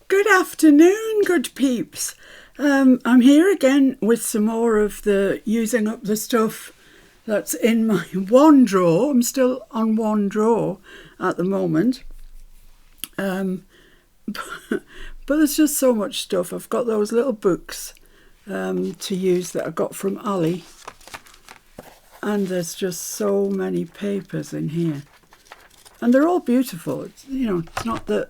Good afternoon, good peeps. I'm here again with some more of the using up the stuff that's in my one drawer. I'm still on one drawer at the moment. But there's just so much stuff. I've got those little books to use that I got from Ali. And there's just so many papers in here. And they're all beautiful. It's not that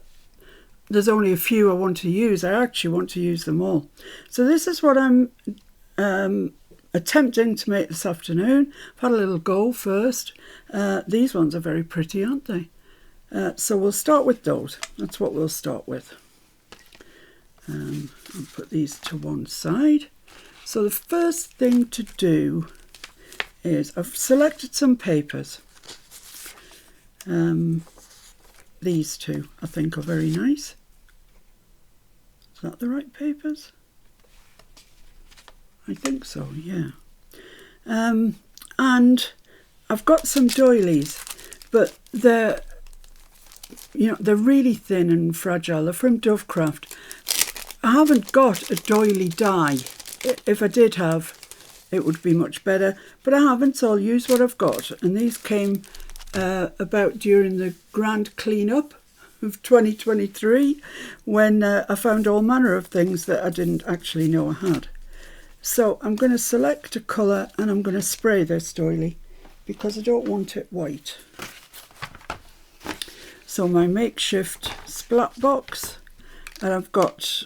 there's only a few I want to use. I actually want to use them all. So this is what I'm attempting to make this afternoon. I've had a little go first. These ones are very pretty, aren't they? So we'll start with those. That's what we'll start with. I'll put these to one side. So the first thing to do is I've selected some papers. These two I think are very nice. Is that the right papers? I think so, yeah. And I've got some doilies, but they're really thin and fragile. They're from Dovecraft. I haven't got a doily die. If I did have, it would be much better, but I haven't, so I'll use what I've got. And these came about during the grand clean-up of 2023 when I found all manner of things that I didn't actually know I had. So I'm going to select a colour and I'm going to spray this doily because I don't want it white. So my makeshift splat box, and I've got,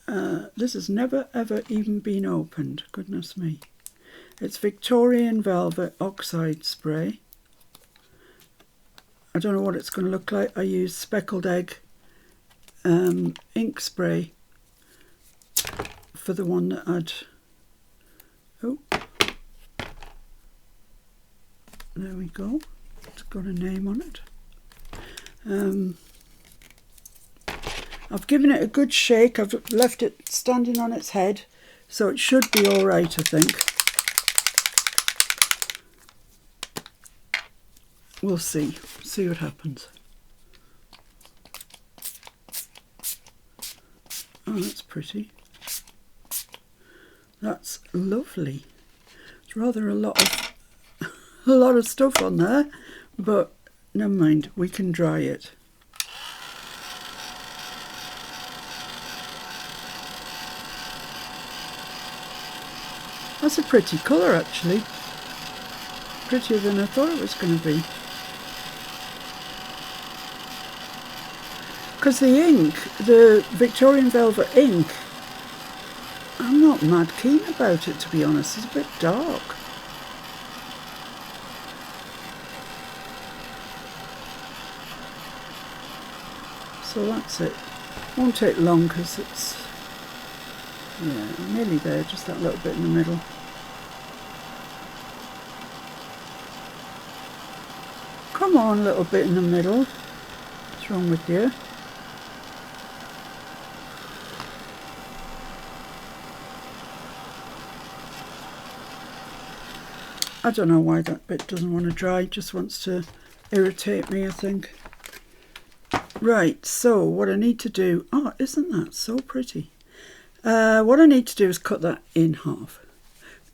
this has never ever even been opened, goodness me. It's Victorian Velvet Oxide Spray. I don't know what it's going to look like. I use Speckled Egg ink spray for the one that oh, there we go. It's got a name on it. I've given it a good shake. I've left it standing on its head, so it should be all right, I think. We'll see what happens. Oh, that's pretty. That's lovely. It's rather a lot of stuff on there, but never mind, we can dry it. That's a pretty colour actually. Prettier than I thought it was going to be. Because the ink, the Victorian Velvet ink, I'm not mad keen about it, to be honest. It's a bit dark. So that's it. Won't take long because it's, yeah, nearly there, just that little bit in the middle. Come on, little bit in the middle. What's wrong with you? I don't know why that bit doesn't want to dry, it just wants to irritate me, I think. Right, so what I need to do, oh, isn't that so pretty? What I need to do is cut that in half,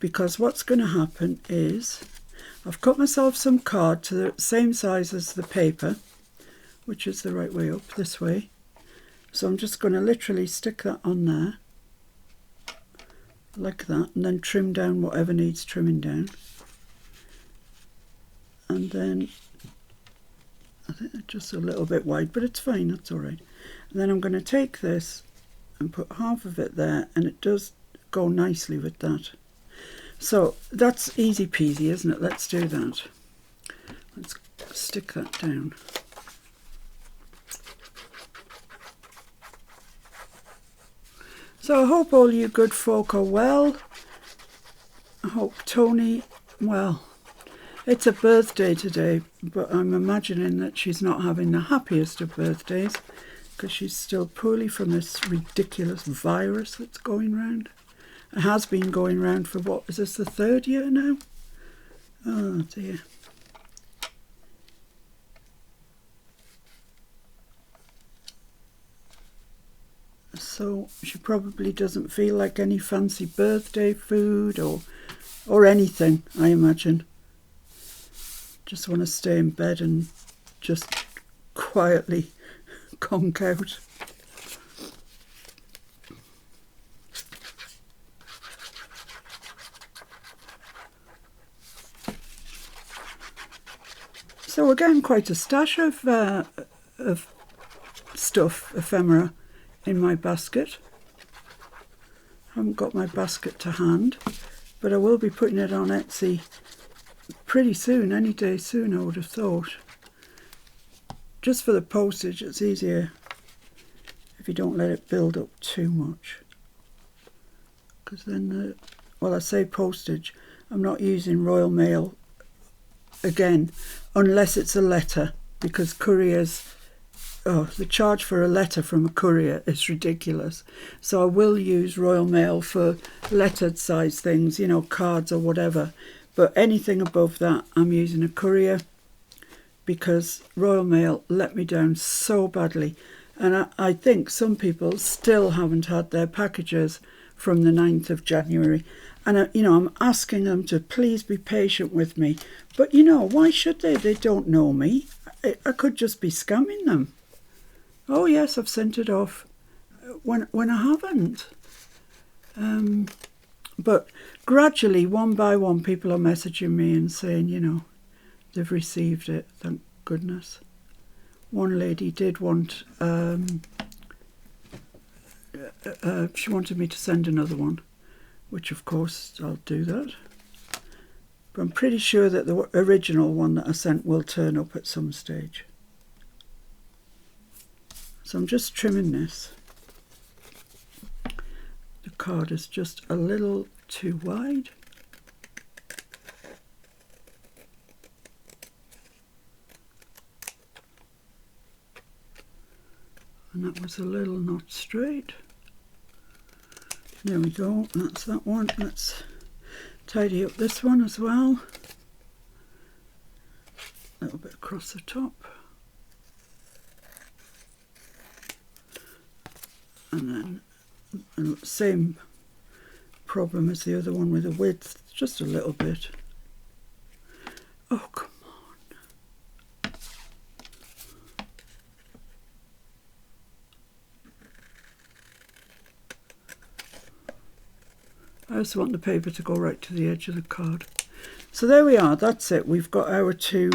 because what's going to happen is I've cut myself some card to the same size as the paper, which is the right way up, this way. So I'm just going to literally stick that on there, like that, and then trim down whatever needs trimming down. And then I think it's just a little bit wide, but it's fine, that's all right. And then I'm going to take this and put half of it there, and it does go nicely with that. So that's easy peasy, isn't it? Let's do that. Let's stick that down. So I hope all you good folk are well. I hope Tony, well, it's a birthday today, but I'm imagining that she's not having the happiest of birthdays because she's still poorly from this ridiculous virus that's going round. It has been going round for what, is this the 3rd year now? Oh dear. So she probably doesn't feel like any fancy birthday food or anything, I imagine. Just want to stay in bed and just quietly conk out. So we're getting quite a stash of stuff, ephemera, in my basket. I haven't got my basket to hand, but I will be putting it on Etsy pretty soon, any day soon, I would have thought. Just for the postage, it's easier if you don't let it build up too much. Because then, well, I say postage, I'm not using Royal Mail again, unless it's a letter, because couriers, the charge for a letter from a courier is ridiculous. So I will use Royal Mail for lettered size things, you know, cards or whatever. But anything above that, I'm using a courier, because Royal Mail let me down so badly. And I think some people still haven't had their packages from the 9th of January. And, you know, I'm asking them to please be patient with me. But, you know, why should they? They don't know me. I could just be scamming them. Oh, yes, I've sent it off when I haven't. But gradually, one by one, people are messaging me and saying, you know, they've received it, thank goodness. One lady did want, she wanted me to send another one, which of course I'll do that. But I'm pretty sure that the original one that I sent will turn up at some stage. So I'm just trimming this. The card is just a little too wide. And that was a little not straight. There we go, that's that one. Let's tidy up this one as well. A little bit across the top. And then same problem as the other one with the width, just a little bit. Oh, come on. I just want the paper to go right to the edge of the card. So there we are, that's it. We've got our two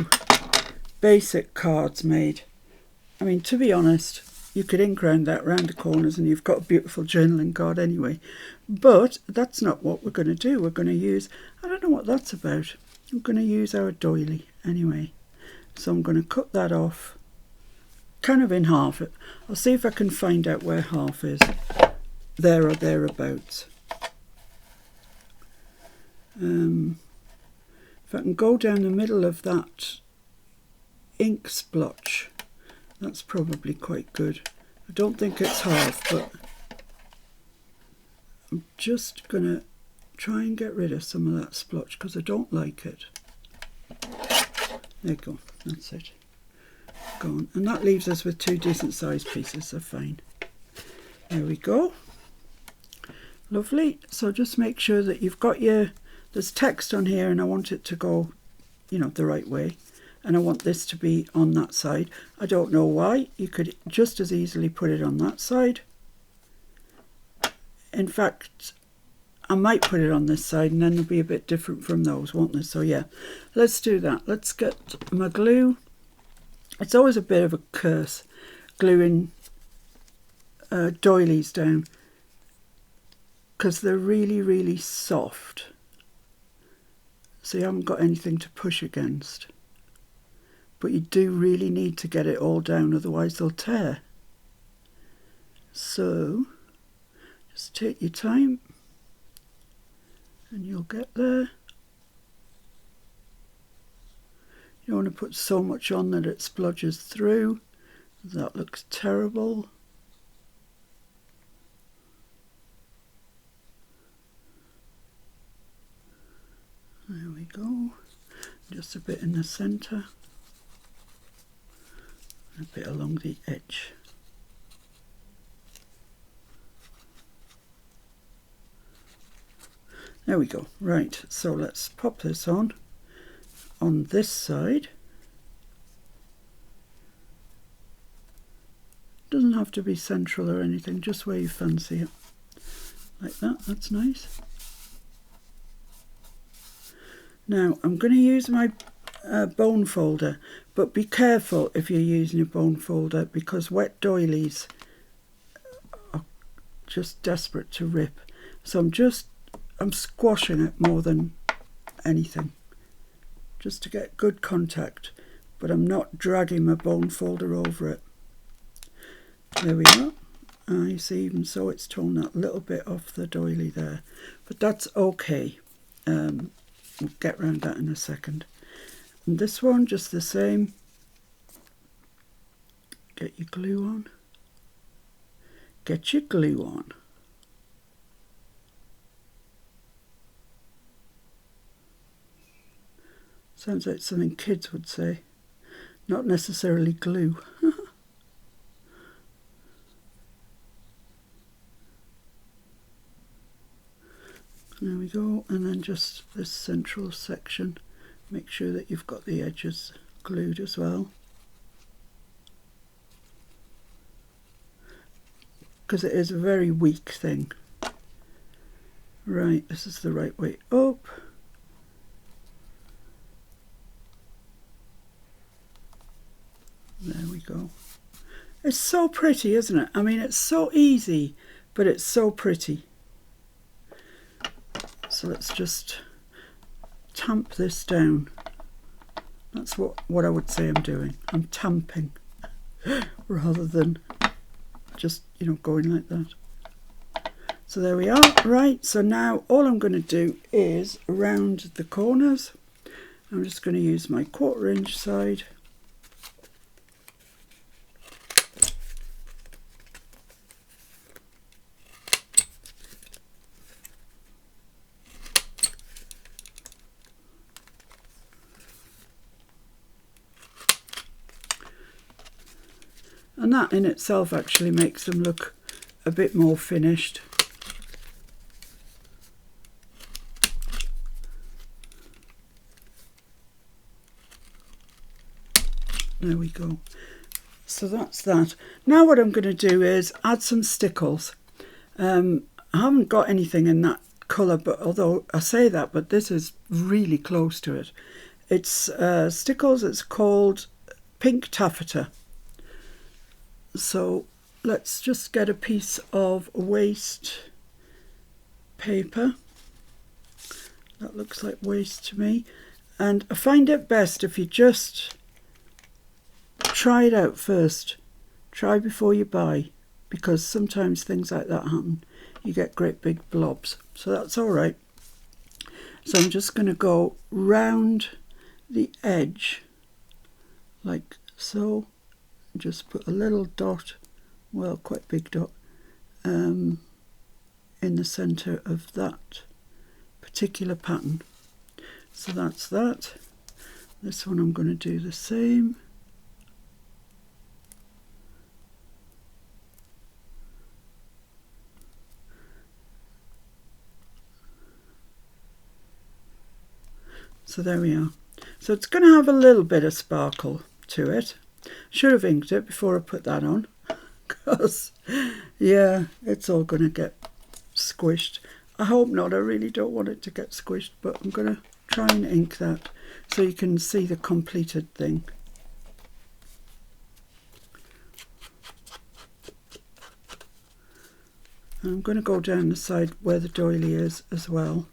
basic cards made. I mean, to be honest, you could ink round that round the corners and you've got a beautiful journaling card anyway. But that's not what we're going to do. We're going to use, I don't know what that's about. I'm going to use our doily anyway. So I'm going to cut that off, kind of in half. I'll see if I can find out where half is. There or thereabouts. If I can go down the middle of that ink splotch, that's probably quite good. I don't think it's half, but I'm just going to try and get rid of some of that splotch because I don't like it. There you go, that's it. Gone. And that leaves us with two decent sized pieces, so fine. There we go. Lovely. So just make sure that you've got there's text on here and I want it to go, you know, the right way. And I want this to be on that side. I don't know why. You could just as easily put it on that side. In fact, I might put it on this side and then it'll be a bit different from those, won't it? So yeah, let's do that. Let's get my glue. It's always a bit of a curse gluing doilies down because they're really, really soft. So you haven't got anything to push against. But you do really need to get it all down, otherwise they'll tear. So just take your time and you'll get there. You don't want to put so much on that it splodges through. That looks terrible. There we go. Just a bit in the centre. A bit along the edge. There we go. Right, so let's pop this on this side. Doesn't have to be central or anything, just where you fancy it. Like that, that's nice. Now I'm going to use my bone folder, but be careful if you're using a bone folder, because wet doilies are just desperate to rip. So I'm squashing it more than anything, just to get good contact, but I'm not dragging my bone folder over it. There we are. You see, even so, it's torn that little bit off the doily there, but that's okay. We'll get round that in a second. And this one, just the same. Get your glue on. Get your glue on. Sounds like something kids would say. Not necessarily glue. There we go, and then just this central section, make sure that you've got the edges glued as well, because it is a very weak thing. Right, this is the right way up. There we go. It's so pretty, isn't it? I mean, it's so easy, but it's so pretty. So let's just tamp this down. That's what I would say I'm doing. I'm tamping rather than just, you know, going like that. So there we are. Right, so now all I'm going to do is round the corners. I'm just going to use my 1/4 inch side. And that in itself actually makes them look a bit more finished. There we go. So that's that. Now what I'm going to do is add some stickles. I haven't got anything in that colour, but although I say that, but this is really close to it. It's stickles. It's called Pink Taffeta. So let's just get a piece of waste paper. That looks like waste to me. And I find it best if you just try it out first. Try before you buy, because sometimes things like that happen. You get great big blobs. So that's all right. So I'm just going to go round the edge like so. Just put a little dot, well, quite big dot, in the centre of that particular pattern. So that's that. This one I'm going to do the same. So there we are. So it's going to have a little bit of sparkle to it. Should have inked it before I put that on, because yeah, it's all going to get squished. I hope not. I really don't want it to get squished, but I'm going to try and ink that so you can see the completed thing. And I'm going to go down the side where the doily is as well.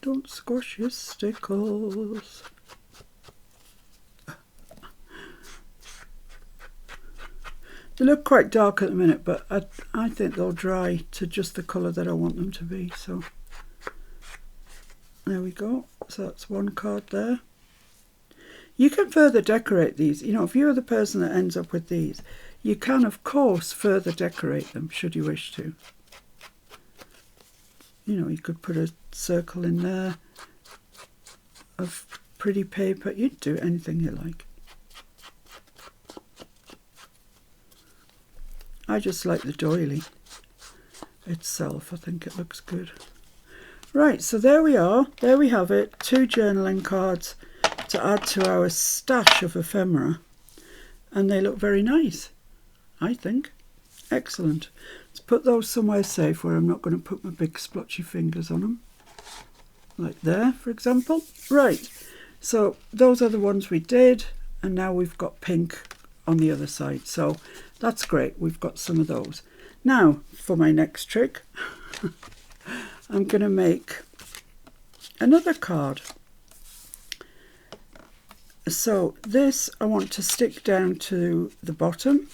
Don't squash your stickles. They look quite dark at the minute, but I think they'll dry to just the colour that I want them to be. So there we go. So that's one card there. You can further decorate these. You know, if you're the person that ends up with these, you can, of course, further decorate them should you wish to. You know, you could put a circle in there of pretty paper. You'd do anything you like. I just like the doily. itself. I think it looks good. Right, so there we are. There we have it. 2 journaling cards to add to our stash of ephemera. And they look very nice, I think. Excellent. Let's put those somewhere safe where I'm not going to put my big splotchy fingers on them. Like there, for example. Right, so those are the ones we did. And now we've got pink on the other side. So that's great. We've got some of those. Now, for my next trick, I'm going to make another card. So this I want to stick down to the bottom.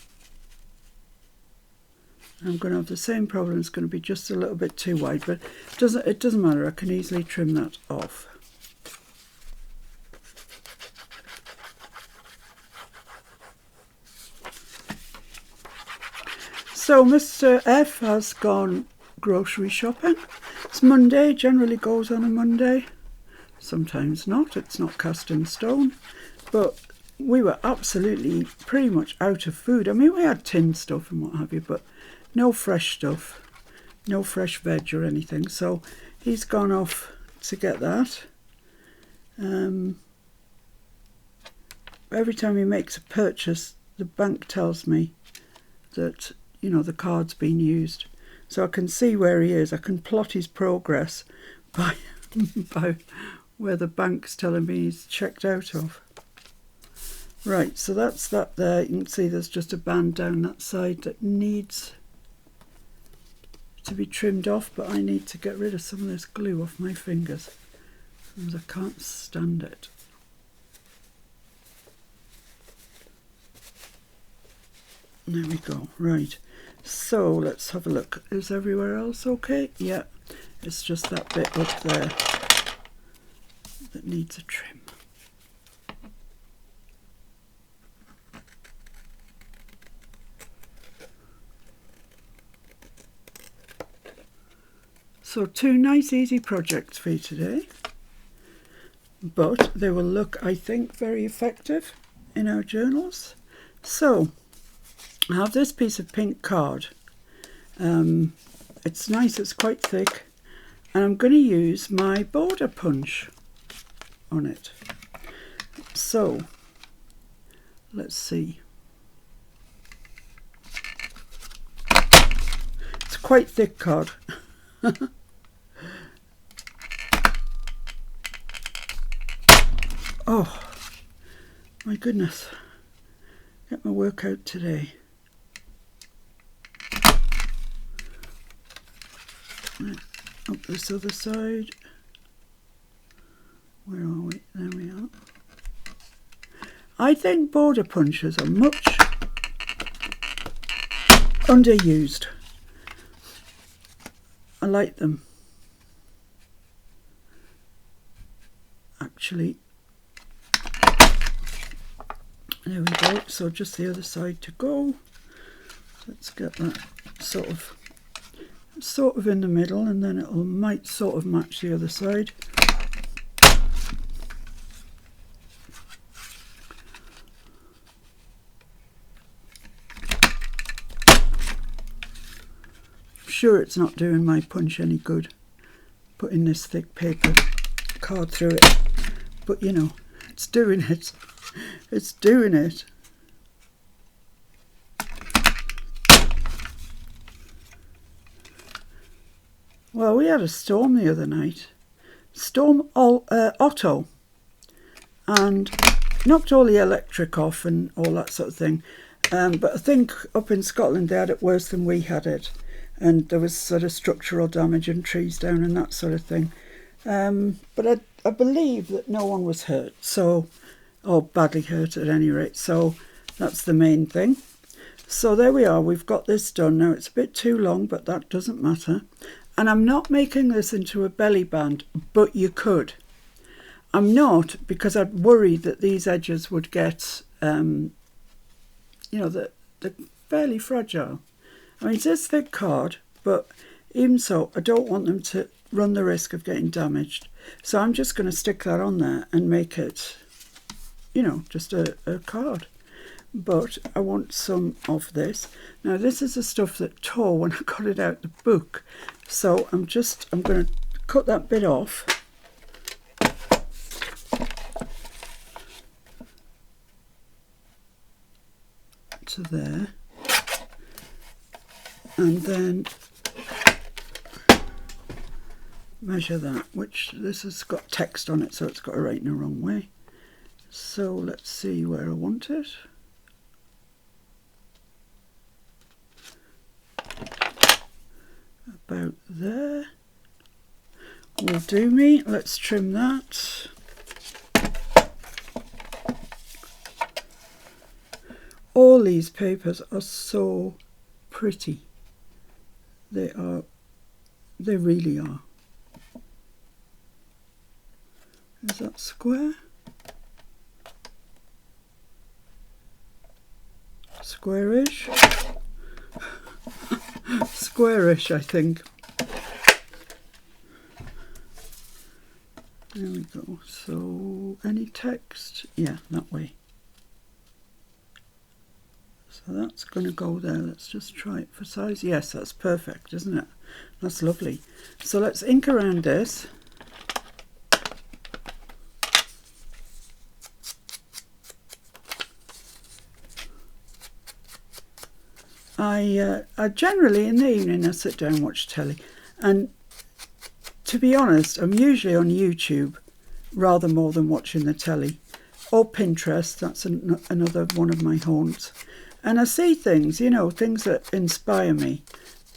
I'm going to have the same problem. It's going to be just a little bit too wide, but it doesn't matter. I can easily trim that off. So Mr. F has gone grocery shopping. It's Monday, generally goes on a Monday. Sometimes not, it's not cast in stone. But we were absolutely pretty much out of food. I mean, we had tinned stuff and what have you, but no fresh stuff, no fresh veg or anything. So he's gone off to get that. Every time he makes a purchase, the bank tells me that, you know, the card's been used. So I can see where he is. I can plot his progress by where the bank's telling me he's checked out of. Right, so that's that there. You can see there's just a band down that side that needs to be trimmed off, but I need to get rid of some of this glue off my fingers because I can't stand it. There we go. Right, so let's have a look. Is everywhere else okay? Yeah, it's just that bit up there that needs a trim. So 2 nice easy projects for you today, but they will look, I think, very effective in our journals. So I have this piece of pink card. It's nice, it's quite thick, and I'm going to use my border punch on it. So let's see. It's quite thick card. Oh my goodness, get my work out today. Right, up this other side. Where are we? There we are. I think border punches are much underused. I like them. Actually, there we go. So just the other side to go. Let's get that sort of in the middle, and then it might sort of match the other side. Sure, it's not doing my punch any good putting this thick paper card through it, but you know, it's doing it. It's doing it. Well, we had a storm the other night, Storm Otto, and knocked all the electric off and all that sort of thing. But I think up in Scotland they had it worse than we had it, and there was sort of structural damage and trees down and that sort of thing. But I believe that no one was hurt, so, or badly hurt at any rate, so that's the main thing. So there we are, we've got this done. Now it's a bit too long, but that doesn't matter. And I'm not making this into a belly band, but you could. I'm not, because I'd worried that these edges would get, you know, they're fairly fragile. I mean, it's this thick card, but even so, I don't want them to run the risk of getting damaged. So I'm just going to stick that on there and make it, you know, just a card. but I want some of this. Now this is the stuff that tore when I got it out the book, so I'm going to cut that bit off. To there, and then measure that, which this has got text on it, so it's got to write in the wrong way. So let's see where I want it. About there will do me. Let's trim that. All these papers are so pretty. They really are. Is that square? Squarish? Squarish, I think. There we go. So, any text? Yeah, that way. So that's going to go there. Let's just try it for size. Yes, that's perfect, isn't it? That's lovely. So let's ink around this. I generally in the evening I sit down and watch telly, and to be honest, I'm usually on YouTube rather more than watching the telly, or Pinterest. That's another one of my haunts. And I see things, you know, things that inspire me,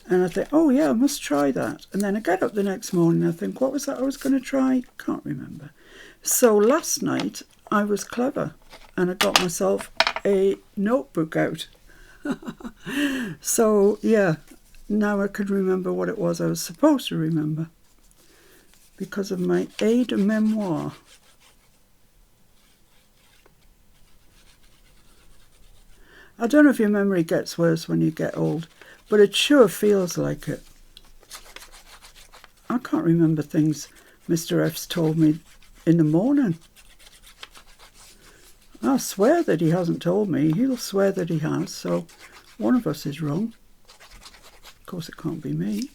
and I think, oh yeah, I must try that. And then I get up the next morning and I think, what was that I was going to try? Can't remember. So last night I was clever and I got myself a notebook out. So yeah, now I could remember what it was I was supposed to remember because of my aide memoire. I don't know if your memory gets worse when you get old, but it sure feels like it. I can't remember things Mr. F's told me in the morning. I swear that he hasn't told me. He'll swear that he has, so one of us is wrong. Of course it can't be me.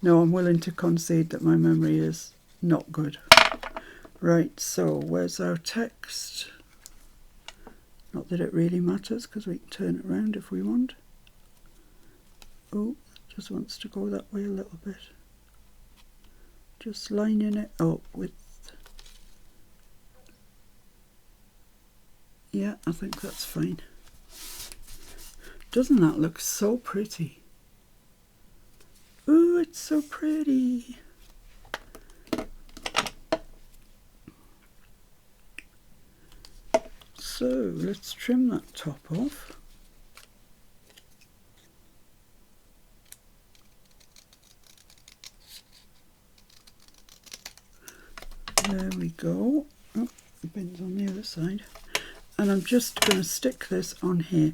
No, I'm willing to concede that my memory is not good. Right, so where's our text? Not that it really matters, because we can turn it around if we want. Oh, it just wants to go that way a little bit. Just lining it up with... Yeah, I think that's fine. Doesn't that look so pretty? Ooh, it's so pretty. So let's trim that top off. There we go. Oh, the bin's on the other side. And I'm just going to stick this on here.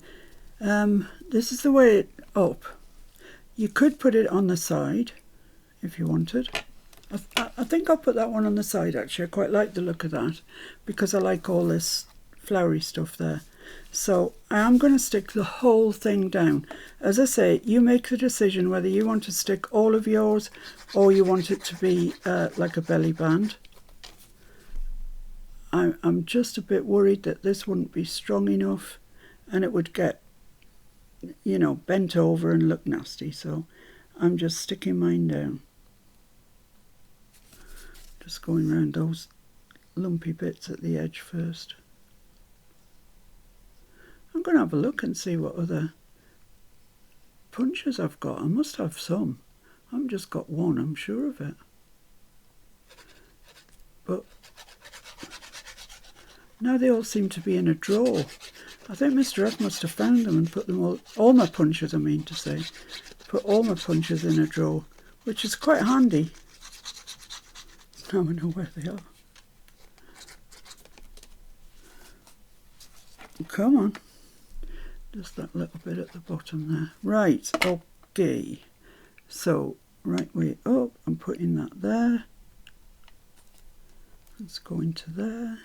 This is the way it up. You could put it on the side if you wanted. I think I'll put that one on the side actually. I quite like the look of that because I like all this flowery stuff there. So I am going to stick the whole thing down. As I say, you make the decision whether you want to stick all of yours or you want it to be like a belly band. I'm just a bit worried that this wouldn't be strong enough and it would get, you know, bent over and look nasty. So I'm just sticking mine down. Just going around those lumpy bits at the edge first. I'm going to have a look and see what other punches I've got. I must have some. I haven't just got one, I'm sure of it. But now they all seem to be in a drawer. I think Mr. F must have found them and put them all my punches I mean to say, put all my punches in a drawer, which is quite handy. Now I know where they are. Come on. Just that little bit at the bottom there. Right, okay. So, right way up, I'm putting that there. Let's go into there.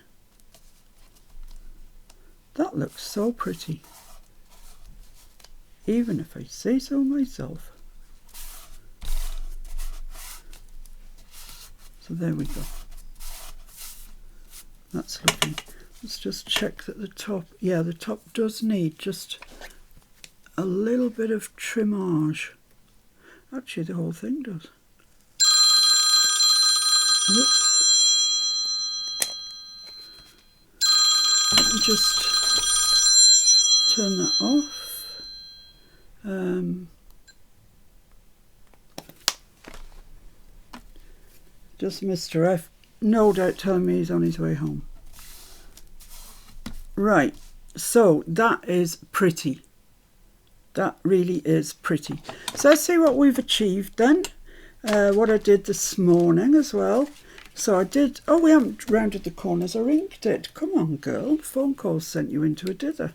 That looks so pretty, even if I say so myself. So there we go. That's looking. Let's just check that the top, yeah, the top does need just a little bit of trimmage. Actually, the whole thing does. Whoops. Let me just turn that off. Just Mr. F, no doubt, telling me he's on his way home. Right, so that is pretty. That really is pretty. So let's see what we've achieved then. What I did this morning as well. So I did, oh, we haven't rounded the corners or inked it. Come on, girl. Phone call sent you into a dither.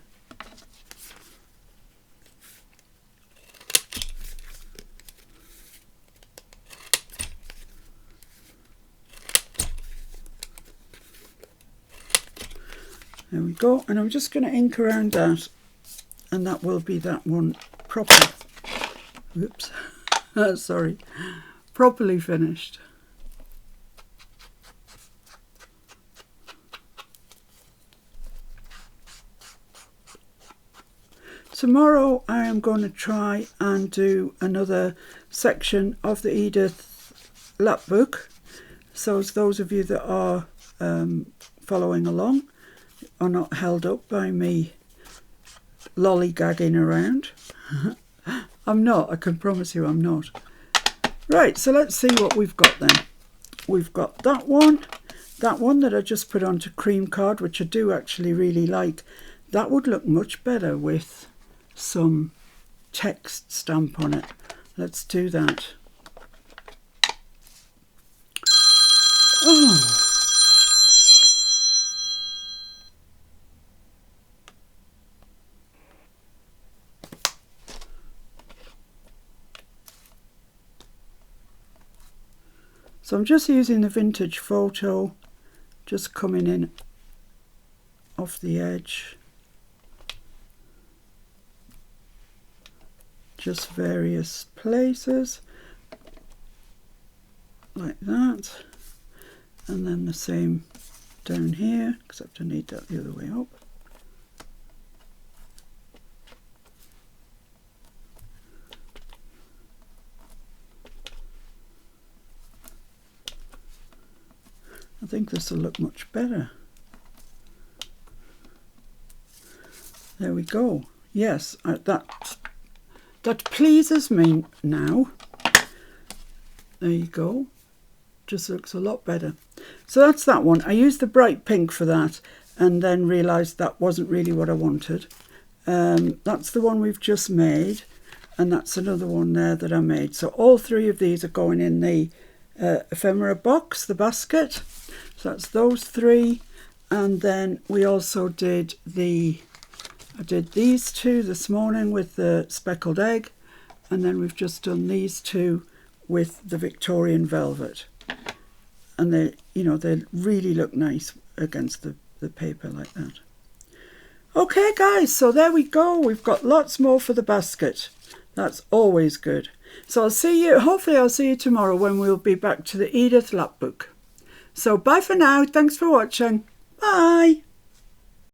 There we go. And I'm just going to ink around that. And that will be that one properly. Whoops. Sorry. Properly finished. Tomorrow I am going to try and do another section of the Edith lap book. So as those of you that are following along are not held up by me lollygagging around. I'm not, I can promise you I'm not. Right, so let's see what we've got then. We've got that one that I just put onto cream card, which I do actually really like. That would look much better with some text stamp on it. Let's do that. Oh. So I'm just using the vintage photo, just coming in off the edge. Just various places, like that. And then the same down here, except I need that the other way up. I think this will look much better. There we go. Yes, that pleases me now. There you go. Just looks a lot better. So that's that one. I used the bright pink for that and then realised that wasn't really what I wanted. That's the one we've just made, and that's another one there that I made. So all three of these are going in the ephemera box, the basket. So that's those three. And then we also did I did these two this morning with the speckled egg, and then we've just done these two with the Victorian velvet. And they, you know, they really look nice against the paper like that. Okay guys, so there we go. We've got lots more for the basket. That's always good. So I'll see you, hopefully I'll see you tomorrow when we'll be back to the Edith lap book. So bye for now. Thanks for watching. Bye.